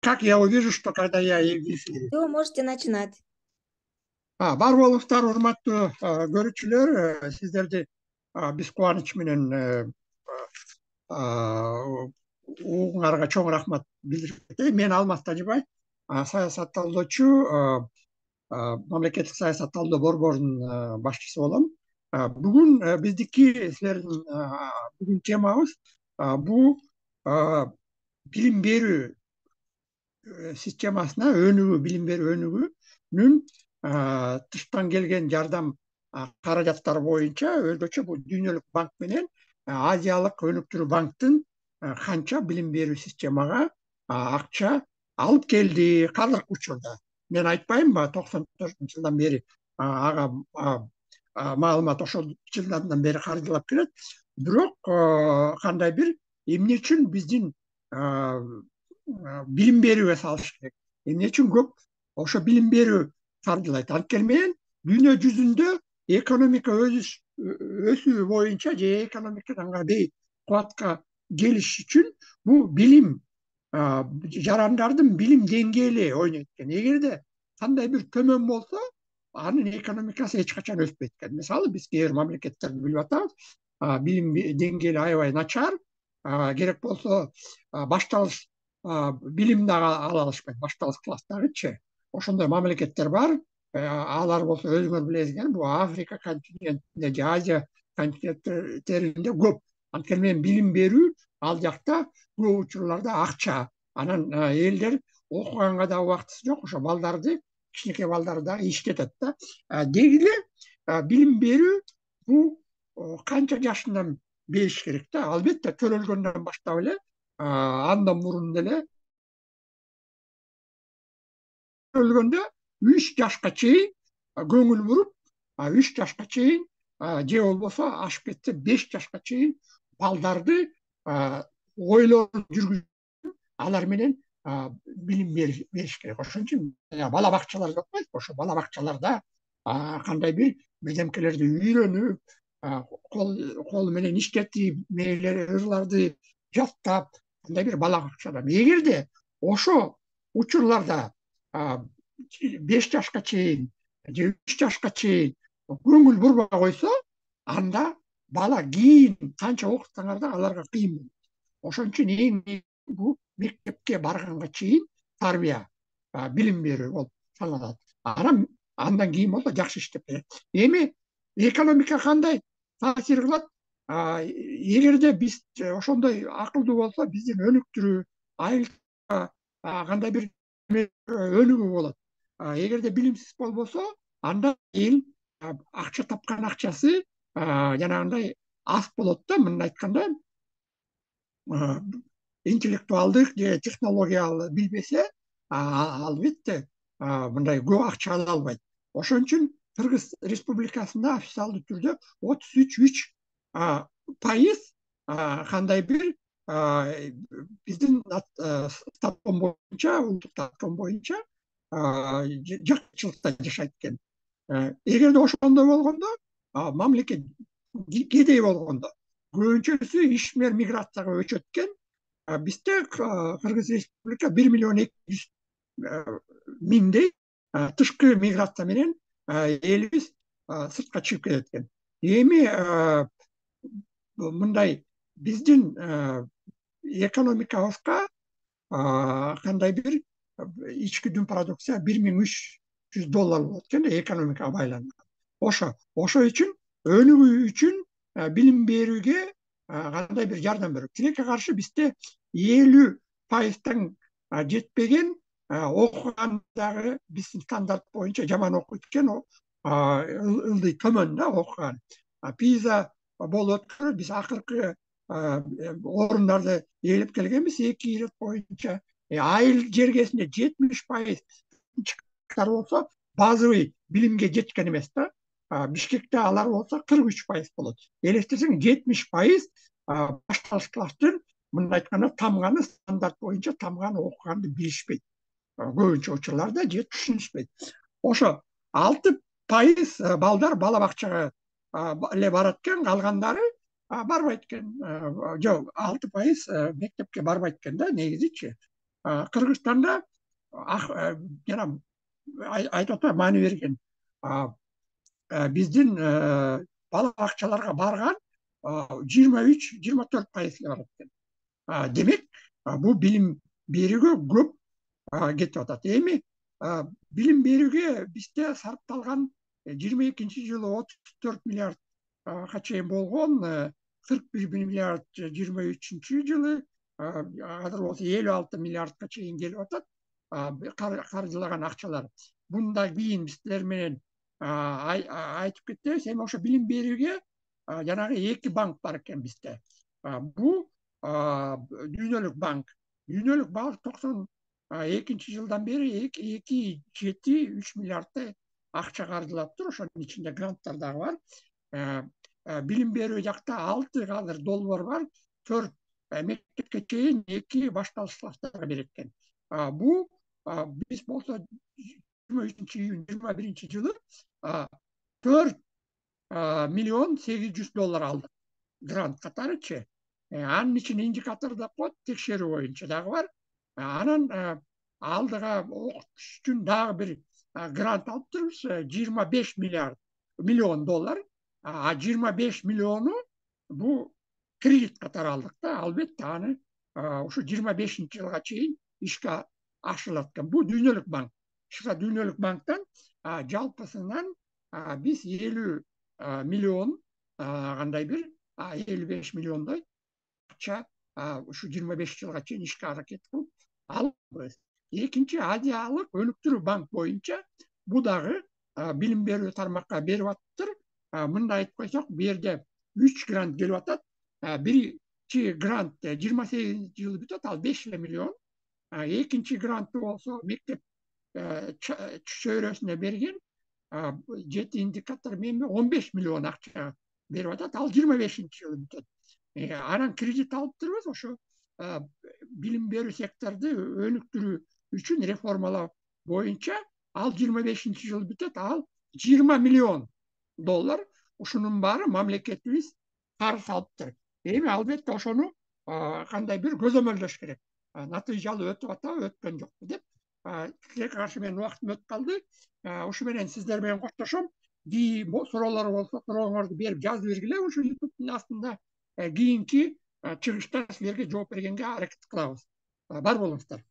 Как я увижу, что когда я в эфире? Все, можете начинать. Бар болуңуздар, урматтуу көрүүчүлөр, сиздерди биз кубаныч менен угуңарга чоң рахмат билдирип кетейин. Мен Алмаз Тажыбай, саясат талдоочу, мамлекеттик саясат талдоо борборунун башчысы болом. Бүгүн биздики силердин бүгүн темабыз бул билим берүү системасына өнүгүү, билим берүү өнүгүүнүн тыштан келген жардам каражаттары боюнча өзгөчө бул Дүйнөлүк банк менен Азиялык өнүктүрүү банктын канча билим берүү системага акча алып келди казыркы учурда. Мен айтпаймынбы, 94 жылдан бери ага маалымат ошол жылдардан бери каржылап келет. Бирок кандай бир эмне үчүн биздин билим берүүгө салыш керек. Эмне үчүн көп ошо билим берүү каржылайт. Анткени менен дүйнө жүзүндө экономика өсүү боюнча же экономикадан кадей кубатка келиш үчүн бул билим жарандардын билим деңгээли ойнойт экен. Эгерде кандай бир төмөн болсо, анын экономикасы эч качан өспөйт экен. Мисалы, биз кээ бир мамлекеттерди билип атабыз, билим деңгээли аябай начар, керек болсо башталыш билимди ала алышпайт, башталыш класстагычы. Ошондой мамлекеттер бар. Алар болсо өзүңөр билесиңер, бул Африка континентинде же Азия континенттеринде көп. Анткени менен билим берүү ал жакта көп учурларда акча. Анан элдер окуганга да убактысы жок, ошо балдарды, кичинекей балдарды дагы иштетет да. Деги эле билим берүү бул канча жашынан бериш керек да. Албетте төрөлгөндөн баштап эле, андан мурун деле өлгөндө 3 жашка чейин көңүл буруп, 3 жашка чейин же болбосо ашып кетсе 5 жашка чейин балдарды ойлорун жүргүзүп, алар менен билим бериш керек. Ошон үчүн бала бакчалар деп коет. Ошо бала бакчаларда кандай бир биземкелерди үйрөнүп, кол менен иштетип, ырларды жаттап, кандай бир бала бакчада. Эгерде ошо учурларда 5 жашка чейин же 3 жашка чейин көңүл бурбай койсо, анда бала кийин канча окутсаңар да аларга кыйын болот. Ошон үчүн эң бул мектепке барганга чейин тарбия, билим берүү болуп саналат. Андан кийин болсо жакшы иштеп берет. Эми экономика кандай таасир кылат? Эгерде биз ошондой акылдуу болсо, биздин өнүктүрүү, айыл кандай бир өнүгүү болот. Эгерде билимсиз болбосо, анда эл акча тапкан акчасы жанагындай аз болот да. Мындай айтканда, интеллектуалдык же технологиялы билбесе, албетте мындай көп акча ала албайт. Ошон үчүн Кыргыз Республикасында официалдуу түрдө 33% кандай бир биздин статон боюнча, улуттук статон боюнча жакчылыкта жашайт экен. Эгерде ошондой болгондо, мамлекет кедей болгондо, көбүнчөсү ишмер миграцияга өчөт экен. Бизде Кыргыз Республика 1.200.000 тышкы миграция менен элибиз сыртка чыгып кетет экен. Эми мындай биздин экономикабызга кандай бир ички дүң продукция $1.300 болот экен экономикага байланган. Ошо үчүн өнүгүү үчүн билим берүүгө кандай бир жардам берет. Тилекке каршы бизде 50%тан жетпеген окугандагы биздин стандарт боюнча жаман окуйт экен, ылдый төмөн да окуган. Пиза болуп өткөрүп, биз акыркы орундарды ээлеп келгенбиз 2 ирет боюнча. Айыл жергесинде 70% болсо, базовый билимге жеткен эмес да. Бишкекте алар болсо 43% болот. Элестирсең, 70% башталыш класстын, мындай айтканда, тамганы, стандарт боюнча тамганы окуганды билишпейт. Көбүнчө учурларда же түшүнүшпөйт. Ошо 6% балдар бала бакчага эле барат экен, калгандары барбайт экен. Жок, 6% мектепке барбайт экен да, негизичи. Кыргызстанда жана айтып атпайбы маани берген биздин бала акчаларга барган 23-24% барат экен. Демек бул билим берүүгө көп кетип атат. Эми билим берүүгө бизде сарпталган 22-жылы 34 миллиардга чейин болгон, 41 миллиард 23-жылы азыр болсо 56 миллиардга чейин келип атат каржылаган акчалар. Bundan кийин биз силер менен айтып кетебиз. Эми ошо билим берүүгө жанагы эки банк бар экен бизде. Бул дүйнөлүк банк. Дүйнөлүк банк 92-жылдан бери 2,7-3 миллиардтай акча каржылаптыр. Ошонун ичинде гранттар дагы бар. Билим берүү жакта 6 азыр долбоор бар. 4 мектепке чейин 2 башталыш класстарга берет экен. Бул биз болсо 23-июнь 21-жылы 4 миллион 800 доллар алдык. Грант катарычы. Анын ичинде индикатор да коет, текшерүү боюнча дагы бар. Анан алдыга окутуш үчүн дагы бир грант алып турбуз, 25 миллион доллар. 25 миллиону бул кредит катары алдык да. Албетте аны ушу 25-жылга чейин ишке ашырылат экен. Бул дүйнөлүк банк. Ушуга дүйнөлүк банктан жалпысынан биз 50 миллион кандай бир 55 миллиондой акча ушу 25 жылга чейин ишке аракет кылып алабыз. Экинчи Азиялык өнүктүрүү банк боюнча бул дагы билим берүү тармакка берип атыптыр. Мындай айтып койсок, бу жерде 3 грант келип атат. Биринчи грант 28 жыл бүтөт, ал 5 миллион. Экинчи грантты болсо мектеп чөйрөсүнө берген, 7 индикатор менен 15 миллион акча берип атат, ал 25-жылы бүтөт. Анан кредит алып турбуз, ошо билим берүү секторду өнүктүрүү үчүн реформалоо боюнча ал 25-жылы бүтөт, ал 20 миллион доллар. Ушунун баары мамлекетибиз карыз алыптыр. Эми албетте ошону кандай бир көзөмөлдөш керек. Натыйжалуу өтүп атабы, өткөн жокпу деп. Силерге каршы менин убактым өтүп калды. Ушу менен сиздер менен коштошом. Суроолор болсо сурооңорду берип жазып бергиле ушу YouTube'дун астында. Кийинки чыгышта силерге жооп бергенге аракет кылабыз. Бар болуңуздар.